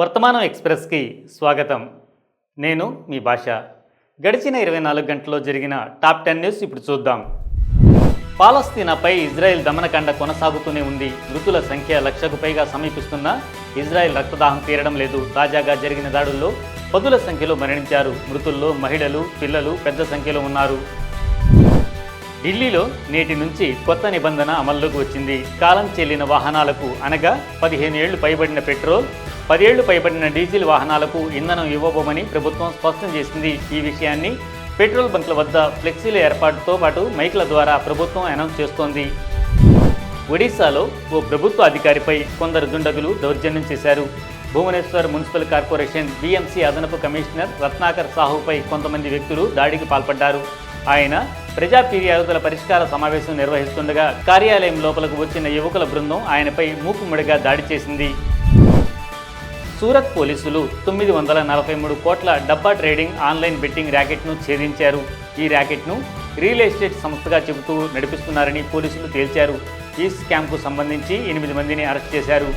వర్తమానం ఎక్స్ప్రెస్కి స్వాగతం. నేను మీ భాష. గడిచిన 24 గంటల్లో జరిగిన టాప్ 10 న్యూస్ ఇప్పుడు చూద్దాం. పాలస్తీనాపై ఇజ్రాయెల్ దమనకాండ కొనసాగుతూనే ఉంది. మృతుల సంఖ్య 1,00,000కు పైగా సమీపిస్తున్నా ఇజ్రాయెల్ రక్తదాహం తీరడం లేదు. తాజాగా జరిగిన దాడుల్లో పదుల సంఖ్యలో మరణించారు. మృతుల్లో మహిళలు, పిల్లలు పెద్ద సంఖ్యలో ఉన్నారు. ఢిల్లీలో నేటి నుంచి కొత్త నిబంధన అమల్లోకి వచ్చింది. కాలం చెల్లిన వాహనాలకు అనగా 15 ఏళ్లు పైబడిన పెట్రోల్, 10 ఏళ్లు పైబడిన డీజిల్ వాహనాలకు ఇంధనం ఇవ్వబోమని ప్రభుత్వం స్పష్టం చేసింది. ఈ విషయాన్ని పెట్రోల్ బంకుల వద్ద ఫ్లెక్సీల ఏర్పాటుతో పాటు మైకుల ద్వారా ప్రభుత్వం అనౌన్స్ చేస్తోంది. ఒడిశాలో ఓ ప్రభుత్వ అధికారిపై కొందరు దుండగులు దౌర్జన్యం చేశారు. భువనేశ్వర్ మున్సిపల్ కార్పొరేషన్ BMC అదనపు కమిషనర్ రత్నాకర్ సాహుపై కొంతమంది వ్యక్తులు దాడికి పాల్పడ్డారు. ఆయన ప్రజా ఫిర్యాదుల పరిష్కార సమావేశం నిర్వహిస్తుండగా కార్యాలయం లోపలకు వచ్చిన యువకుల బృందం ఆయనపై మూకుముడిగా దాడి చేసింది. సూరత్ పోలీసులు 943 కోట్ల డబ్బా ట్రేడింగ్ ఆన్లైన్ బెట్టింగ్ ర్యాకెట్ను ఛేదించారు. ఈ ర్యాకెట్ను రియల్ ఎస్టేట్ సంస్థగా చెబుతూ నడిపిస్తున్నారని పోలీసులు తేల్చారు. ఈ స్కామ్కు సంబంధించి 8 మందిని అరెస్ట్ చేశారు.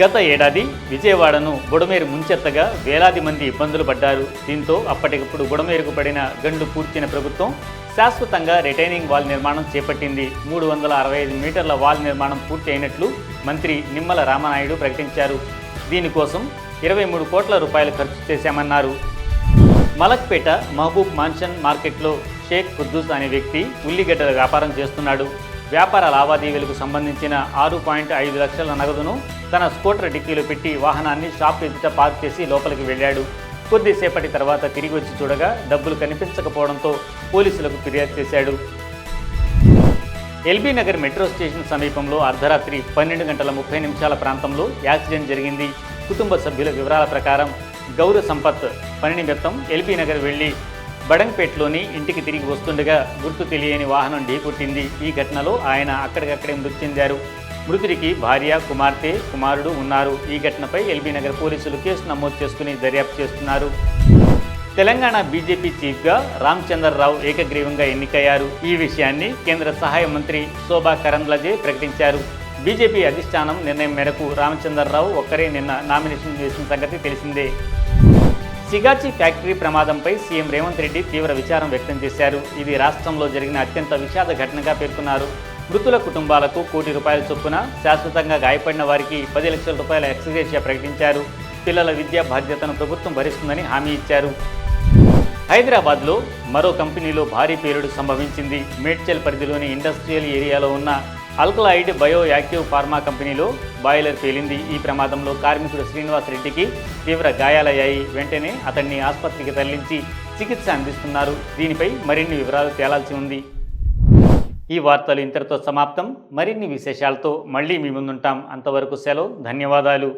గత ఏడాది విజయవాడను బుడమేరు ముంచెత్తగా వేలాది మంది ఇబ్బందులు పడ్డారు. దీంతో అప్పటికప్పుడు బుడమేరుకు పడిన గండు పూడ్చిన ప్రభుత్వం శాశ్వతంగా రిటైనింగ్ వాల్ నిర్మాణం చేపట్టింది. 365 మీటర్ల వాల్ నిర్మాణం పూర్తి అయినట్లు మంత్రి నిమ్మల రామనాయుడు ప్రకటించారు. దీనికోసం 23 కోట్ల రూపాయలు ఖర్చు చేశామన్నారు. మలక్పేట మహబూబ్ మాన్షన్ మార్కెట్లో షేక్ కుద్దూస్ అనే వ్యక్తి ఉల్లిగడ్డల వ్యాపారం చేస్తున్నాడు. వ్యాపార లావాదేవీలకు సంబంధించిన 6.5 లక్షల నగదును తన స్కూటర్ డిక్కీలో పెట్టి వాహనాన్ని షాప్ ఎదుట పార్క్ చేసి లోపలికి వెళ్ళాడు. కొద్దిసేపటి తర్వాత తిరిగి వచ్చి చూడగా డబ్బులు కనిపించకపోవడంతో పోలీసులకు ఫిర్యాదు చేశాడు. ఎల్బీ నగర్ మెట్రో స్టేషన్ సమీపంలో అర్ధరాత్రి 12 గంటల 30 నిమిషాల ప్రాంతంలో యాక్సిడెంట్ జరిగింది. కుటుంబ సభ్యుల వివరాల ప్రకారం గౌర సంపత్ పని నిమిత్తం ఎల్బీ నగర్ వెళ్లి బడంగ్పేట్లోని ఇంటికి తిరిగి వస్తుండగా గుర్తు తెలియని వాహనం ఢీకొట్టింది. ఈ ఘటనలో ఆయన అక్కడికక్కడే మృతి చెందారు. మృతుడికి భార్య, కుమార్తె, కుమారుడు ఉన్నారు. ఈ ఘటనపై ఎల్బీ నగర్ పోలీసులు కేసు నమోదు చేసుకుని దర్యాప్తు చేస్తున్నారు. తెలంగాణ బీజేపీ చీఫ్గా రామచంద్రరావు ఏకగ్రీవంగా ఎన్నికయ్యారు. ఈ విషయాన్ని కేంద్ర సహాయ మంత్రి శోభా కరంద్లాజే ప్రకటించారు. బీజేపీ అధిష్టానం నిర్ణయం మేరకు రామచంద్రరావు ఒక్కరే నిన్న నామినేషన్ చేసిన సంగతి తెలిసిందే. సిగాచి ఫ్యాక్టరీ ప్రమాదంపై సీఎం రేవంత్ రెడ్డి తీవ్ర విచారం వ్యక్తం చేశారు. ఇది రాష్ట్రంలో జరిగిన అత్యంత విషాద ఘటనగా పేర్కొన్నారు. మృతుల కుటుంబాలకు ₹1 కోటి చొప్పున, శాశ్వతంగా గాయపడిన వారికి 10 లక్షల రూపాయల ఎక్స్గ్రేషియా ప్రకటించారు. పిల్లల విద్యా బాధ్యతను ప్రభుత్వం భరిస్తుందని హామీ ఇచ్చారు. హైదరాబాద్లో మరో కంపెనీలో భారీ పేలుడు సంభవించింది. మేడ్చల్ పరిధిలోని ఇండస్ట్రియల్ ఏరియాలో ఉన్న అల్కలాయిడ్ బయో యాక్టివ్ ఫార్మా కంపెనీలో బాయిలర్ పేలింది. ఈ ప్రమాదంలో కార్మికుడు శ్రీనివాస్ రెడ్డికి తీవ్ర గాయాలయ్యాయి. వెంటనే అతన్ని ఆసుపత్రికి తరలించి చికిత్స అందిస్తున్నారు. దీనిపై మరిన్ని వివరాలు తేలాల్సి ఉంది. ఈ వార్తలు ఇంతటితో సమాప్తం. మరిన్ని విశేషాలతో మళ్ళీ మీ ముందుంటాం. అంతవరకు సెలవు. ధన్యవాదాలు.